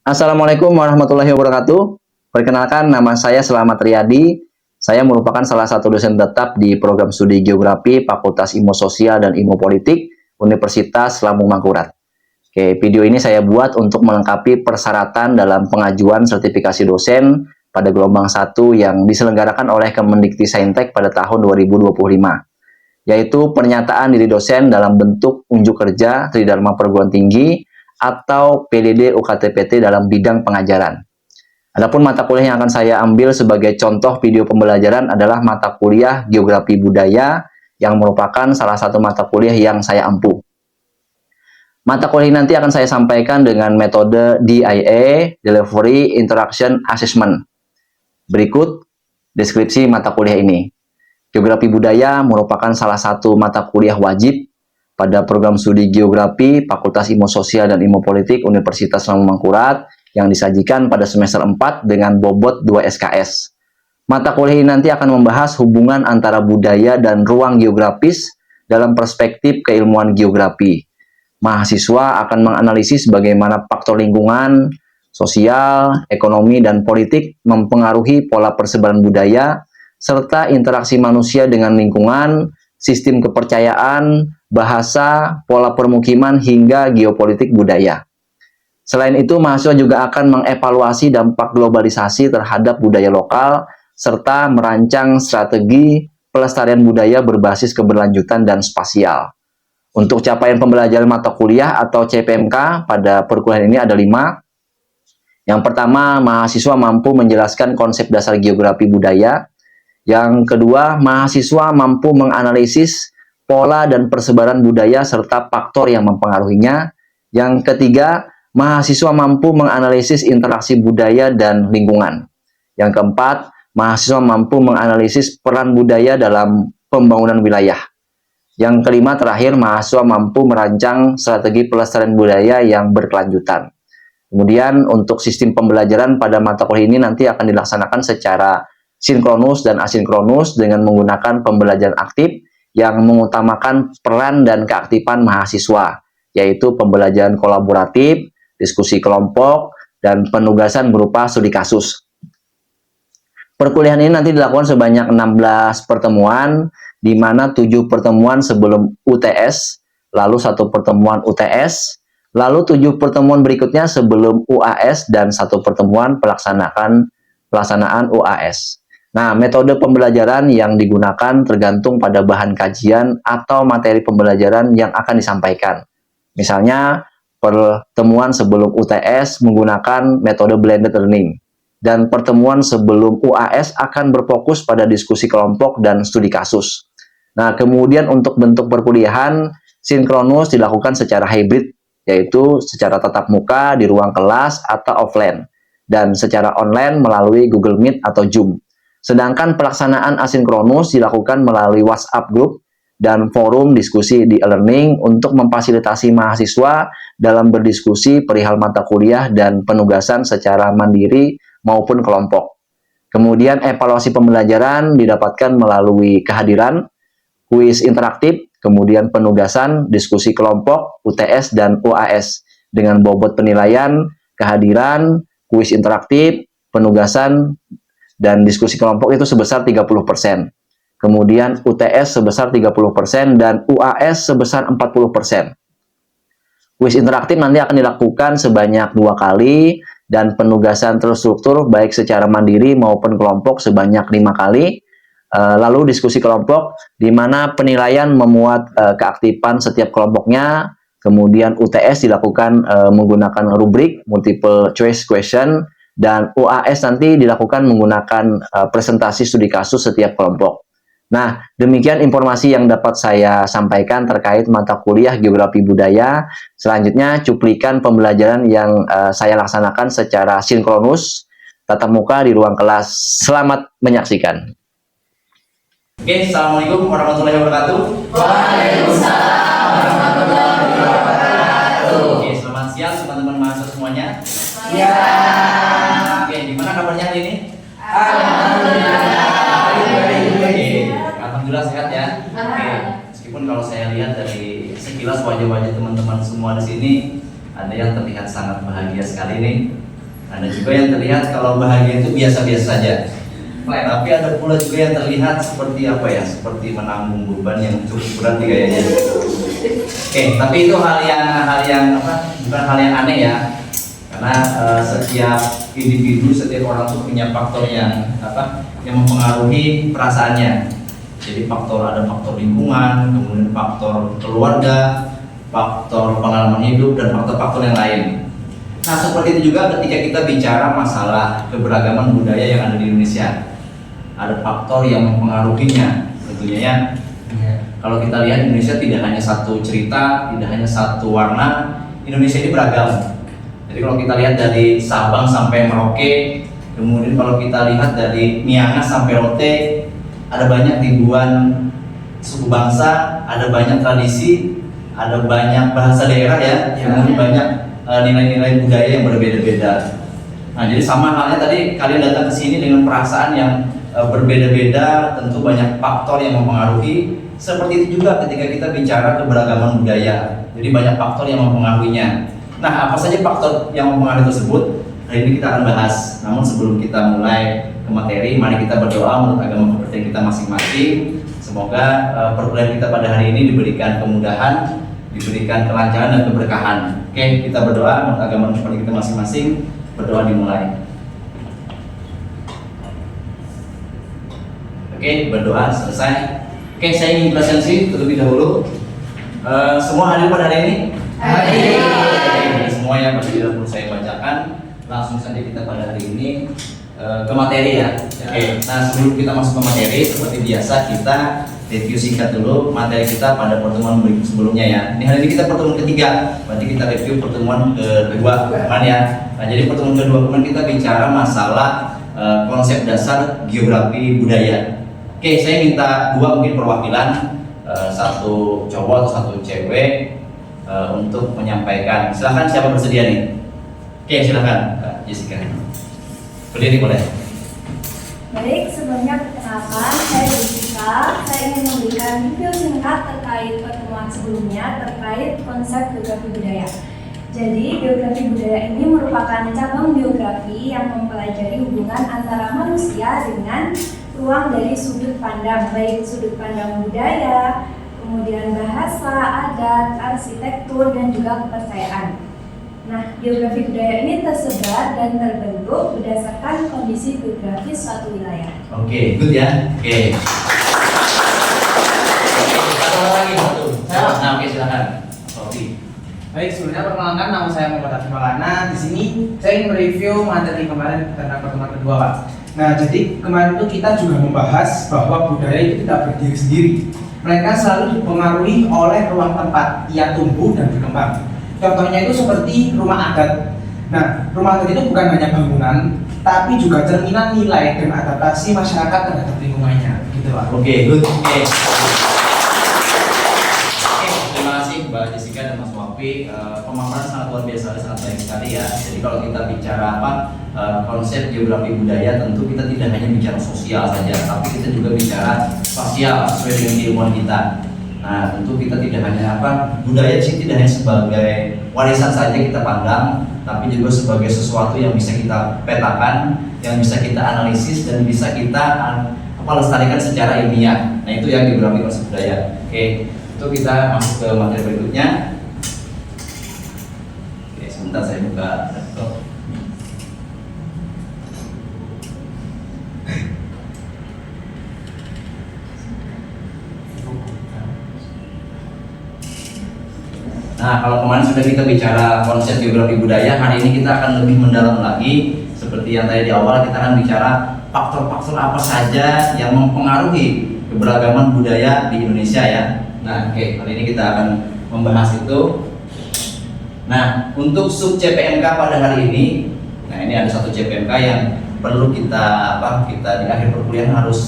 Assalamualaikum warahmatullahi wabarakatuh. Perkenalkan, nama saya Selamat Riyadi. Saya merupakan salah satu dosen tetap di program studi Geografi Fakultas Ilmu Sosial dan Ilmu Politik Universitas Lambung Mangkurat. Oke, video ini saya buat untuk melengkapi persyaratan dalam pengajuan sertifikasi dosen pada gelombang 1 yang diselenggarakan oleh Kemendikbudristek pada tahun 2025, yaitu pernyataan diri dosen dalam bentuk unjuk kerja Tridharma Perguruan Tinggi atau PDD UKT-PT dalam bidang pengajaran. Adapun mata kuliah yang akan saya ambil sebagai contoh video pembelajaran adalah mata kuliah Geografi Budaya yang merupakan salah satu mata kuliah yang saya ampuh. Mata kuliah ini nanti akan saya sampaikan dengan metode DIA, Delivery Interaction Assessment. Berikut deskripsi mata kuliah ini. Geografi Budaya merupakan salah satu mata kuliah wajib pada program studi Geografi Fakultas Ilmu Sosial dan Ilmu Politik Universitas Lambung Mangkurat yang disajikan pada semester 4 dengan bobot 2 SKS. Mata kuliah ini nanti akan membahas hubungan antara budaya dan ruang geografis dalam perspektif keilmuan geografi. Mahasiswa akan menganalisis bagaimana faktor lingkungan, sosial, ekonomi, dan politik mempengaruhi pola persebaran budaya, serta interaksi manusia dengan lingkungan, sistem kepercayaan, bahasa, pola permukiman, hingga geopolitik budaya. Selain itu, mahasiswa juga akan mengevaluasi dampak globalisasi terhadap budaya lokal, serta merancang strategi pelestarian budaya berbasis keberlanjutan dan spasial. Untuk capaian pembelajaran mata kuliah atau CPMK pada perkuliahan ini ada 5. Yang pertama, mahasiswa mampu menjelaskan konsep dasar geografi budaya. Yang kedua, mahasiswa mampu menganalisis pola dan persebaran budaya serta faktor yang mempengaruhinya. Yang ketiga, mahasiswa mampu menganalisis interaksi budaya dan lingkungan. Yang keempat, mahasiswa mampu menganalisis peran budaya dalam pembangunan wilayah. Yang kelima, terakhir, mahasiswa mampu merancang strategi pelestarian budaya yang berkelanjutan. Kemudian, untuk sistem pembelajaran pada mata kuliah ini nanti akan dilaksanakan secara sinkronus dan asinkronus dengan menggunakan pembelajaran aktif yang mengutamakan peran dan keaktifan mahasiswa, yaitu pembelajaran kolaboratif, diskusi kelompok, dan penugasan berupa studi kasus. Perkuliahan ini nanti dilakukan sebanyak 16 pertemuan, di mana 7 pertemuan sebelum UTS, lalu 1 pertemuan UTS, lalu 7 pertemuan berikutnya sebelum UAS, dan 1 pertemuan pelaksanaan UAS. Nah, metode pembelajaran yang digunakan tergantung pada bahan kajian atau materi pembelajaran yang akan disampaikan. Misalnya, pertemuan sebelum UTS menggunakan metode blended learning, dan pertemuan sebelum UAS akan berfokus pada diskusi kelompok dan studi kasus. Nah, kemudian untuk bentuk perkuliahan, sinkronus dilakukan secara hybrid, yaitu secara tatap muka di ruang kelas atau offline, dan secara online melalui Google Meet atau Zoom. Sedangkan pelaksanaan asinkronus dilakukan melalui WhatsApp group dan forum diskusi di e-learning untuk memfasilitasi mahasiswa dalam berdiskusi perihal mata kuliah dan penugasan secara mandiri maupun kelompok. Kemudian evaluasi pembelajaran didapatkan melalui kehadiran, kuis interaktif, kemudian penugasan, diskusi kelompok, UTS, dan UAS dengan bobot penilaian, kehadiran, kuis interaktif, penugasan, dan diskusi kelompok itu sebesar 30%. Kemudian UTS sebesar 30% dan UAS sebesar 40%. Kuis interaktif nanti akan dilakukan sebanyak 2 kali dan penugasan terstruktur baik secara mandiri maupun kelompok sebanyak 5 kali. Lalu diskusi kelompok di mana penilaian memuat keaktifan setiap kelompoknya. Kemudian UTS dilakukan menggunakan rubrik multiple choice question. Dan UAS nanti dilakukan menggunakan presentasi studi kasus setiap kelompok. Nah, demikian informasi yang dapat saya sampaikan terkait mata kuliah Geografi Budaya. Selanjutnya, cuplikan pembelajaran yang saya laksanakan secara sinkronus, tatap muka di ruang kelas. Selamat menyaksikan. Oke, Assalamualaikum warahmatullahi wabarakatuh. Waalaikumsalam warahmatullahi wabarakatuh. Oke, selamat siang teman-teman mahasiswa semuanya. Ya. Gimana kabarnya hari ini? Alhamdulillah. Alhamdulillah sehat ya. Oke, meskipun kalau saya lihat dari sekilas wajah-wajah teman-teman semua di sini, ada yang terlihat sangat bahagia sekali nih. Ada juga yang terlihat kalau bahagia itu biasa-biasa saja. Tapi ada pula juga yang terlihat seperti apa ya, seperti menanggung beban yang cukup berat nih kayaknya. Oke, tapi itu hal yang apa? Bukan hal yang aneh ya, karena setiap individu, setiap orang tuh punya faktor yang apa? Yang mempengaruhi perasaannya. Jadi ada faktor lingkungan, kemudian faktor keluarga, faktor pengalaman hidup, dan faktor-faktor yang lain. Nah, seperti itu juga ketika kita bicara masalah keberagaman budaya yang ada di Indonesia. Ada faktor yang mempengaruhinya tentunya ya. Kalau kita lihat Indonesia tidak hanya satu cerita, tidak hanya satu warna. Indonesia ini beragam. Jadi kalau kita lihat dari Sabang sampai Merauke, kemudian kalau kita lihat dari Miangas sampai Rote, ada banyak ribuan suku bangsa, ada banyak tradisi, ada banyak bahasa daerah ya, kemudian banyak nilai-nilai budaya yang berbeda-beda. Nah, jadi sama halnya tadi kalian datang ke sini dengan perasaan yang berbeda-beda, tentu banyak faktor yang mempengaruhi. Seperti itu juga ketika kita bicara keberagaman budaya. Jadi banyak faktor yang mempengaruhinya. Nah, apa saja faktor yang mempengaruhi tersebut? Hari ini kita akan bahas. Namun sebelum kita mulai ke materi, mari kita berdoa menurut agama kepercayaan kita masing-masing. Semoga perkuliahan kita pada hari ini diberikan kemudahan, diberikan kelancaran dan keberkahan. Oke, kita berdoa menurut agama kepercayaan kita masing-masing. Berdoa dimulai. Oke, berdoa selesai. Oke, saya ingin presensi terlebih dahulu. Semua hadir pada hari ini? Hadir. Oke, semua yang tidak perlu saya bacakan. Langsung saja kita pada hari ini ke materi ya. Oke, nah sebelum kita masuk ke materi, seperti biasa kita review singkat dulu materi kita pada pertemuan sebelumnya ya. Ini hari ini kita pertemuan ketiga, berarti kita review pertemuan kedua kemarin ya. Nah, jadi pertemuan kedua kemarin kita bicara masalah konsep dasar geografi budaya. Oke, saya minta dua mungkin perwakilan, satu cowok atau satu cewek untuk menyampaikan. Silahkan siapa bersedia nih? Oke, silahkan Kak Jessica. Berdiri boleh. Baik, sebelumnya perkenalkan, saya Jessica. Saya ingin memberikan review singkat terkait pertemuan sebelumnya terkait konsep geografi budaya. Jadi, geografi budaya ini merupakan cabang geografi yang mempelajari hubungan antara manusia dengan ruang dari sudut pandang, baik sudut pandang budaya, kemudian bahasa, adat, arsitektur, dan juga kepercayaan. Nah, geografi budaya ini tersebar dan terbentuk berdasarkan kondisi geografis suatu wilayah. Oke, good ya. Oke. Satu lagi satu. Nah, oke silakan. Sofi. Baik, sebelumnya perkenalkan nama saya Muhammad Afif Maulana. Di sini saya ingin mereview materi kemarin tentang pertemuan kedua, Pak. Nah, jadi kemarin itu kita juga membahas bahwa budaya itu tidak berdiri sendiri, melainkan selalu dipengaruhi oleh ruang tempat ia tumbuh dan berkembang. Contohnya itu seperti rumah adat. Nah, rumah adat itu bukan hanya bangunan, tapi juga cerminan nilai dan adaptasi masyarakat terhadap lingkungannya, gitu Pak. Oke, good. Oke. Terima kasih Mbak Jessica dan Mas Wafi. Pemaparan sangat luar biasa, sangat baik sekali ya. Jadi kalau kita bicara konsep geografi budaya, tentu kita tidak hanya bicara sosial saja, tapi kita juga bicara spasial sesuai dengan keilmuan kita. Nah, tentu kita tidak hanya budaya sih tidak hanya sebagai warisan saja kita pandang, tapi juga sebagai sesuatu yang bisa kita petakan, yang bisa kita analisis dan bisa kita lestarikan secara ilmiah. Nah, itu yang geografi konsep budaya. Oke, itu kita masuk ke materi berikutnya. Oke, sebentar saya buka laptop. Nah, kalau kemarin sudah kita bicara konsep geografi budaya, hari ini kita akan lebih mendalam lagi. Seperti yang tadi di awal, kita akan bicara faktor-faktor apa saja yang mempengaruhi keberagaman budaya di Indonesia ya. Nah, oke, kali ini kita akan membahas itu. Nah, untuk sub CPMK pada hari ini, nah ini ada satu CPMK yang perlu kita kita di akhir perkuliahan harus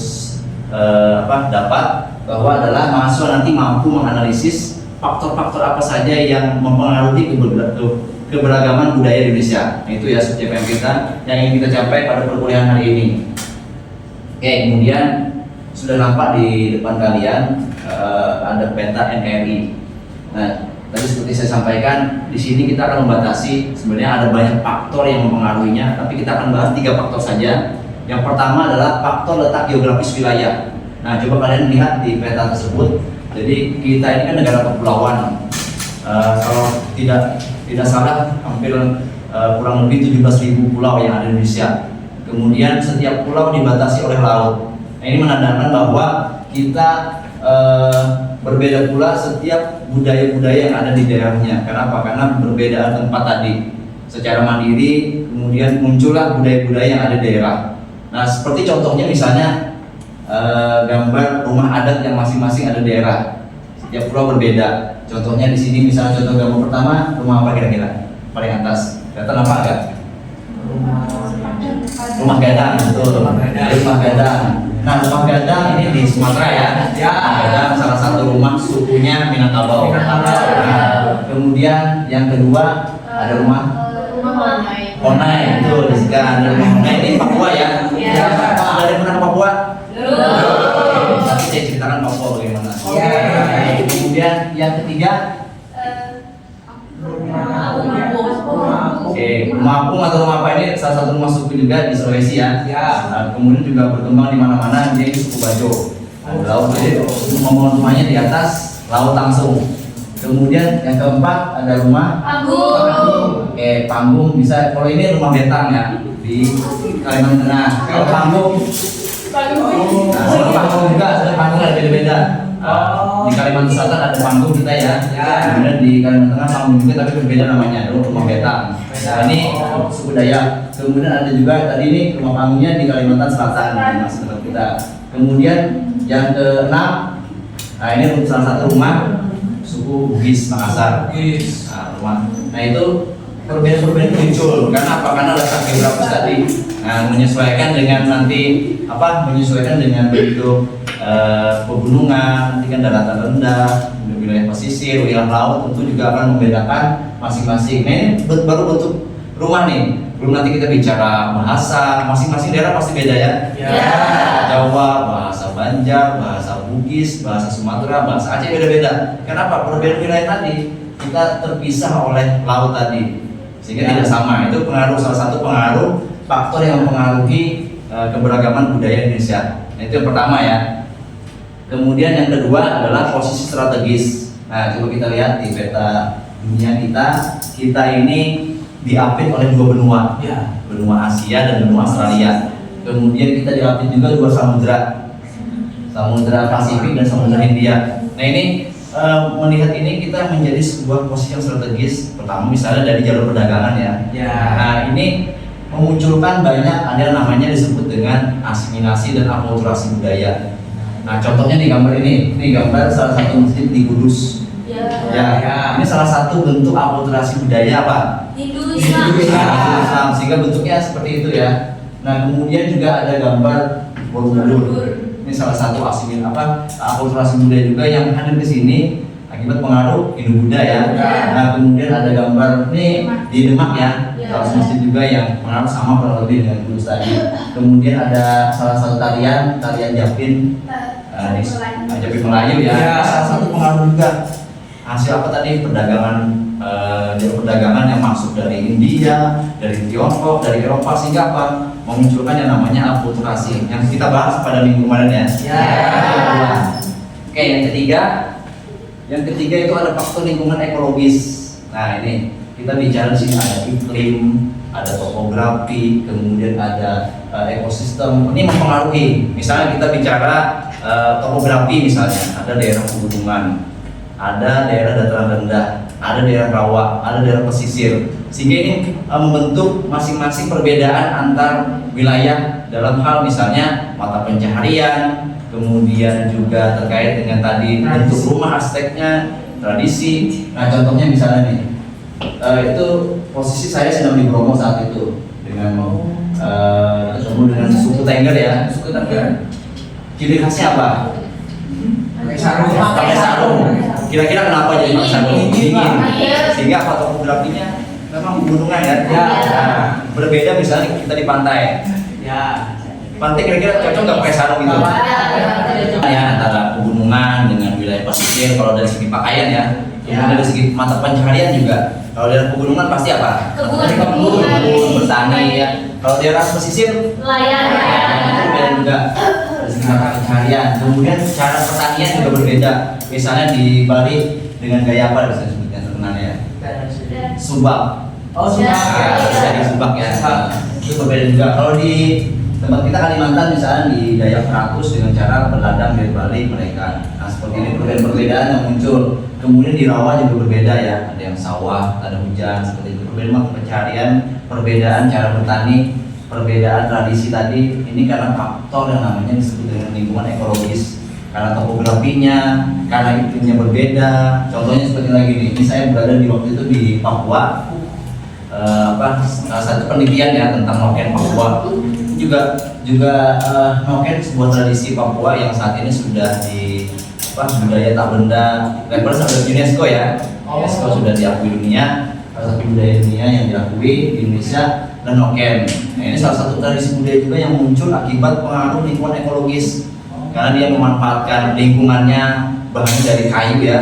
dapat, bahwa adalah mahasiswa nanti mampu menganalisis faktor-faktor apa saja yang mempengaruhi keberagaman budaya di Indonesia. Nah, itu ya sub CPM kita yang ingin kita capai pada perkuliahan hari ini. Oke, kemudian sudah nampak di depan kalian ada peta NKRI. Nah, Tadi seperti saya sampaikan, di sini kita akan membatasi, sebenarnya ada banyak faktor yang mempengaruhinya, tapi kita akan bahas 3 faktor saja. Yang pertama adalah faktor letak geografis wilayah. Nah, coba kalian lihat di peta tersebut. Jadi kita ini kan negara kepulauan. Kalau tidak salah, hampir kurang lebih 17.000 pulau yang ada di Indonesia. Kemudian setiap pulau dibatasi oleh laut. Nah, ini menandakan bahwa kita berbeda pula setiap budaya-budaya yang ada di daerahnya. Kenapa? Karena perbedaan tempat tadi. Secara mandiri, kemudian muncullah budaya-budaya yang ada di daerah. Nah, seperti contohnya misalnya gambar rumah adat yang masing-masing ada di daerah. Setiap pulau berbeda. Contohnya di sini, misalnya contoh gambar pertama, rumah apa kira-kira? Paling atas. Kelihatan apa agak? Rumah gadang, betul. Rumah gadang. Nah, rumah gadang ini di Sumatera ya. Rumah gadang salah satu rumah sukunya Minangkabau. Nah, kemudian yang kedua ada rumah Honai, betul. Di sini ada rumah Honai, ini Papua ya. Ada yang pernah ke Papua? Nanti saya ceritakan Papua bagaimana. Kemudian yang ketiga, rumah apung atau rumah apa ini salah satu rumah suku juga di Sulawesi ya. Nah, kemudian juga berkembang di mana-mana, dia suku Bajo. Laut, jadi membangun rumahnya di atas laut langsung. Kemudian yang keempat ada rumah panggung. Panggung bisa, kalau ini rumah betang ya di Kalimantan Tengah. Kalau panggung, nah, kalau panggung juga ada panggung ada beda-beda. Di Kalimantan Selatan ada panggung kita ya. Kemudian di Kalimantan Tengah panggung juga tapi berbeda namanya, rumah betang. Nah, ini suku Dayak. Kemudian ada juga tadi ini rumah panggungnya di Kalimantan Selatan, mas tempat kita. Kemudian yang ke-6, nah ini salah satu rumah suku Bugis Makassar. Nah, rumah. Nah, itu perbedaan-perbedaan muncul karena apa? Karena letak geografis tadi. Nah, menyesuaikan dengan nanti apa? Menyesuaikan dengan bentuk pegunungan, nanti kan daratan rendah, wilayah pesisir, wilayah laut tentu juga akan membedakan masing-masing. Nah, ini baru bentuk rumah nih. Belum nanti kita bicara bahasa, masing-masing daerah pasti beda ya. Jawa, bahasa Banjar, bahasa Bugis, bahasa Sumatera, bahasa Aceh beda-beda. Kenapa? Perbedaan wilayah tadi kita terpisah oleh laut tadi, sehingga tidak sama. Itu salah satu pengaruh faktor yang mempengaruhi keberagaman budaya Indonesia. Nah, itu yang pertama ya. Kemudian yang kedua adalah posisi strategis. Nah, coba kita lihat di peta dunia kita ini diapit oleh 2 benua, benua Asia dan benua Australia. Kemudian kita diapit juga 2 samudra Pasifik dan samudra Hindia. Nah, ini melihat ini kita menjadi sebuah posisi yang strategis. Pertama misalnya dari jalur perdagangan ya. Nah, ini memunculkan banyak, ada namanya disebut dengan asimilasi dan akulturasi budaya. Nah, contohnya di gambar ini gambar salah satu masjid di Kudus. Ini salah satu bentuk akulturasi budaya apa? Hindu Islam, sehingga bentuknya seperti itu ya. Nah, kemudian juga ada gambar Borobudur. Ini salah satu akulturasi budaya juga yang hadir di sini akibat pengaruh Hindu-Buddha ya. Nah, kemudian ada gambar ini di Demak ya. Salah satu masjid juga yang pengaruh sama kurang lebih dengan Kudus tadi. Kemudian ada salah satu tarian Japin, Japin Melayu ya. Salah satu pengaruh juga. Hasil apa tadi? Perdagangan yang masuk dari India, dari Tiongkok, dari Eropa, sehingga apa? Memunculkan yang namanya akulturasi yang kita bahas pada minggu kemarin ya. Oke, yang ketiga itu ada faktor lingkungan ekologis. Nah, ini kita bicara di sini ada iklim, ada topografi, kemudian ada ekosistem. Ini mempengaruhi. Misalnya kita bicara topografi, misalnya ada daerah pegunungan, ada daerah dataran rendah, ada daerah rawa, ada daerah pesisir, sehingga ini membentuk masing-masing perbedaan antar wilayah dalam hal misalnya mata pencaharian, kemudian juga terkait dengan tadi bentuk rumah arsiteknya, tradisi. Nah, contohnya misalnya nih, itu posisi saya sedang di Bromo saat itu dengan ketemu dengan suku Tengger ya, suku Tengger. Ciri khasnya apa? Pakai sarung. Kira-kira kenapa jadi pakai sarung? Dingin. Sehingga apa topografinya memang pegunungan ya. Nah, berbeda misalnya kita di pantai. Pantai kira-kira cocok nggak pakai sarung gitu? Ya, antara pegunungan dengan wilayah pesisir kalau dari segi pakaian ya. Kemudian dari segi mata pencaharian juga. Kalau daerah pegunungan pasti apa? Kebun. Bertani ya. Kalau daerah pesisir Nelayan. berbeda juga dari segi mata pencaharian. Kemudian cara pertanian juga berbeda. Misalnya di Bali dengan gaya apa biasanya sebutnya terkenalnya? Subak. Oh, sudah. Bisa di Subak ya. Itu berbeda juga. Kalau di tempat kita Kalimantan misalnya di Dayak Ratus dengan cara berladang dari Bali mereka. Nah seperti ini perbedaan yang muncul. Kemudian di rawa juga berbeda ya. Ada yang sawah, ada hujan seperti itu. Perbedaan mata pencaharian, perbedaan cara bertani, perbedaan tradisi tadi. Ini karena faktor yang namanya disebut dengan lingkungan ekologis. Karena topografinya, karena iklimnya berbeda. Contohnya seperti lagi nih. Ini saya berada di waktu itu di Papua. Satu penelitian ya tentang noken Papua juga noken sebuah tradisi Papua yang saat ini sudah di budaya tak benda level sampai UNESCO ya. UNESCO sudah diakui dunia, salah satu budaya dunia yang diakui di Indonesia dan noken. Nah, ini salah satu tradisi budaya juga yang muncul akibat pengaruh lingkungan ekologis karena dia memanfaatkan lingkungannya bahannya dari kayu ya,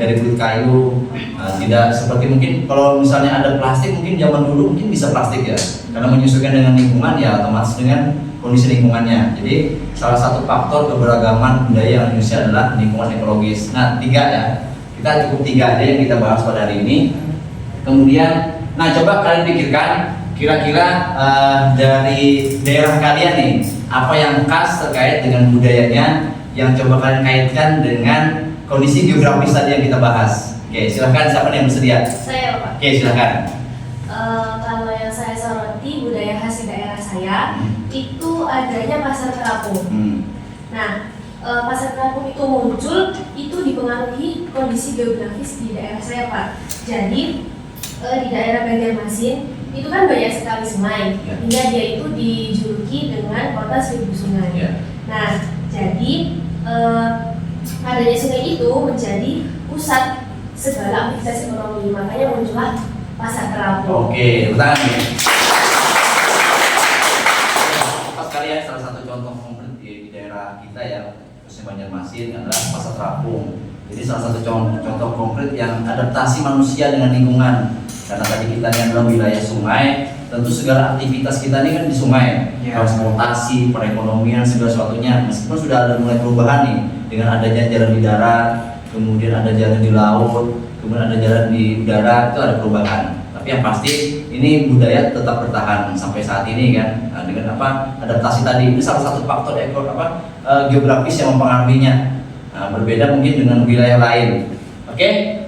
dari kulit kayu. Tidak seperti mungkin kalau misalnya ada plastik mungkin zaman dulu mungkin bisa plastik ya karena menyesuaikan dengan lingkungan ya otomatis dengan kondisi lingkungannya. Jadi salah satu faktor keberagaman budaya Indonesia adalah lingkungan ekologis. Nah 3 ya, kita cukup 3 aja yang kita bahas pada hari ini. Kemudian, nah coba kalian pikirkan kira-kira dari daerah kalian nih apa yang khas terkait dengan budayanya yang coba kalian kaitkan dengan kondisi geografis tadi yang kita bahas. Oke, silahkan siapa yang bersedia? Saya Pak. Oke, silahkan. Kalau yang saya soroti budaya khas di daerah saya itu adanya pasar terapung. Nah, pasar terapung itu muncul itu dipengaruhi kondisi geografis di daerah saya Pak. Jadi di daerah Banjarmasin itu kan banyak sekali sungai, hingga dia itu dijuluki dengan kota seribu sungai. Nah, jadi adanya sungai itu menjadi pusat segala aktivitas ekonomi, makanya muncullah pasar terapung. Oke, tangan ya. Pas kalian salah satu contoh konkret di daerah kita ya, khususnya Banjarmasin adalah pasar terapung. Jadi salah satu contoh konkret yang adaptasi manusia dengan lingkungan. Karena tadi kita ini adalah wilayah sungai, tentu segala aktivitas kita ini kan di sungai, transportasi, perekonomian, segala sesuatunya. Meskipun sudah ada mulai perubahan nih dengan adanya jalan di darat, kemudian ada jalan di laut, kemudian ada jalan di udara, itu ada perubahan. Tapi yang pasti ini budaya tetap bertahan sampai saat ini kan. Nah, dengan adaptasi tadi ini salah satu faktor geografis yang mempengaruhinya. Nah, berbeda mungkin dengan wilayah lain. Oke,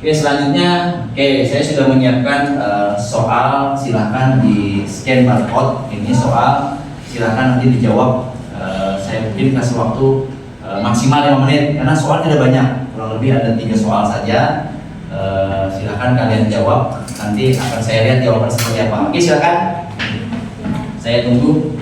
selanjutnya, saya sudah menyiapkan soal, silahkan di scan barcode. Ini soal, silahkan nanti dijawab. Saya mungkin kasih waktu maksimal 5 menit karena soal tidak banyak, kurang lebih ada 3 soal saja. Silahkan kalian jawab, nanti akan saya lihat jawaban seperti apa. Oke, silahkan, saya tunggu.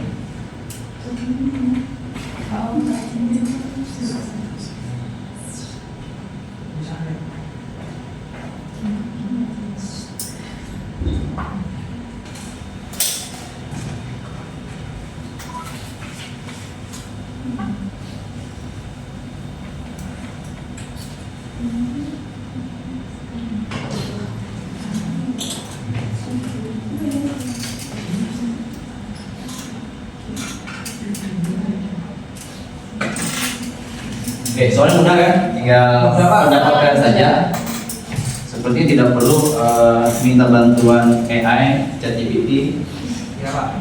Oke, soalnya mudah kan? Tinggal mendapatkan saja. Seperti tidak perlu minta bantuan AI, ChatGPT. Ya Pak.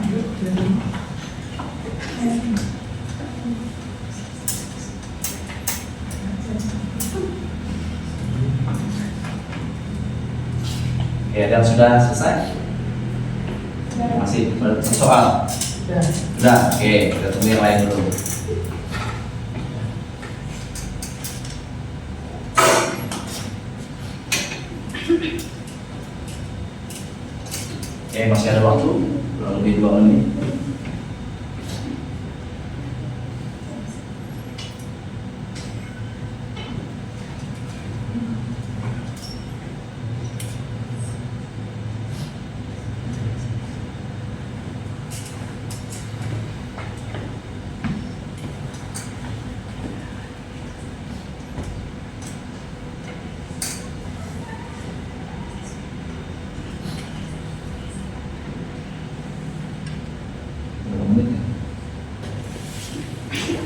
Oke, dan sudah selesai? Masih soal? Sudah. Oke, kita tunggu yang lain dulu. Oke, masih ada waktu, kurang lebih 2 menit. Sudah.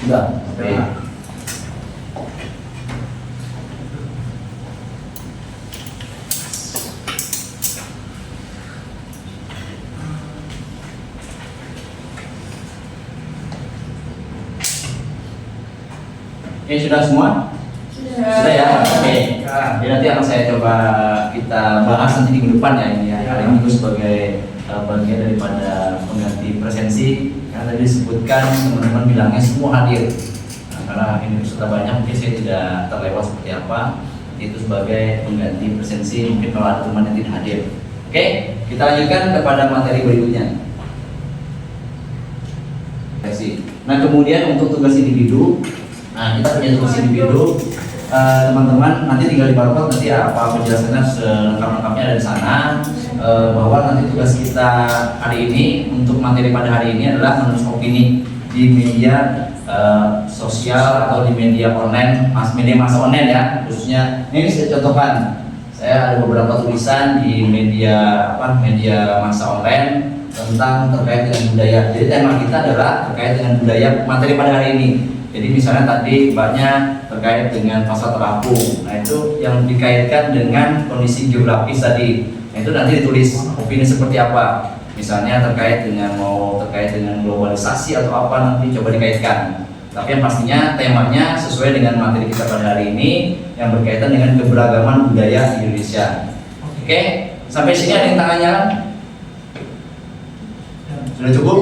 Sudah. Oke. Oke, sudah semua? Sudah ya? Oke. Jadi nanti akan saya coba kita bahas nanti minggu depan ya ini ya. Hari ini itu sebagai bagian daripada pengganti presensi. Karena tadi disebutkan teman-teman bilangnya semua hadir. Nah, karena ini peserta banyak mungkin saya tidak terlewat seperti apa. Itu sebagai pengganti presensi mungkin kalau ada teman yang tidak hadir. Oke, kita lanjutkan kepada materi berikutnya. Nah kemudian untuk tugas individu. Nah, kita punya tugas individu, teman-teman nanti tinggal di barcode nanti apa penjelasannya selengkap-lengkapnya ada di sana. Bahwa nanti tugas kita hari ini untuk materi pada hari ini adalah menulis opini di media sosial atau di media online, media massa online ya khususnya. Ini saya contohkan, saya ada beberapa tulisan di media media massa online tentang terkait dengan budaya. Jadi tema kita adalah terkait dengan budaya materi pada hari ini. Jadi misalnya tadi banyak terkait dengan pasar terapung. Nah itu yang dikaitkan dengan kondisi geografis tadi. Nah itu nanti ditulis opini seperti apa. Misalnya terkait dengan globalisasi atau apa nanti coba dikaitkan. Tapi yang pastinya temanya sesuai dengan materi kita pada hari ini yang berkaitan dengan keberagaman budaya di Indonesia. Oke, sampai sini ada yang tangannya kan? Sudah cukup?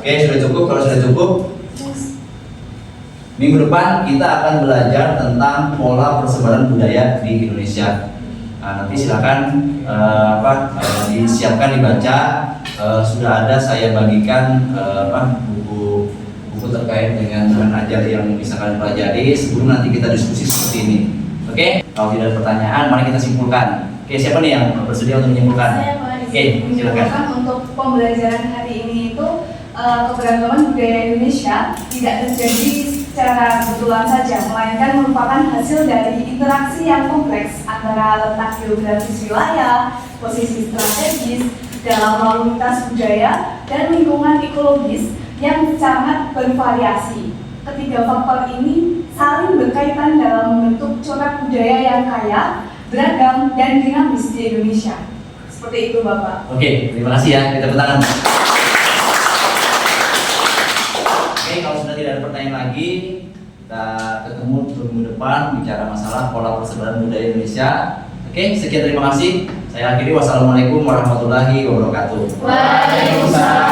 Oke, sudah cukup. Kalau sudah cukup, minggu depan kita akan belajar tentang pola persebaran budaya di Indonesia. Nah, nanti silakan disiapkan dibaca. Sudah ada saya bagikan buku terkait dengan ajar yang bisa kalian pelajari sebelum nanti kita diskusi seperti ini. Oke? Kalau tidak ada pertanyaan, mari kita simpulkan. Oke, siapa nih yang bersedia untuk menyimpulkan? Oke, silakan. Untuk pembelajaran hari ini itu keberagaman budaya Indonesia tidak terjadi secara kebetulan saja, melainkan merupakan hasil dari interaksi yang kompleks antara letak geografis wilayah, posisi strategis dalam lalu lintas budaya, dan lingkungan ekologis yang sangat bervariasi. Ketiga faktor ini saling berkaitan dalam membentuk corak budaya yang kaya, beragam, dan dinamis di Indonesia. Seperti itu, Bapak. Oke, terima kasih ya. Kita bertangan. Oke, kalau sudah tidak ada pertanyaan lagi, kita ketemu minggu depan bicara masalah pola persebaran budaya Indonesia. Oke, sekian terima kasih. Saya akhiri. Wassalamualaikum warahmatullahi wabarakatuh. Waalaikumsalam.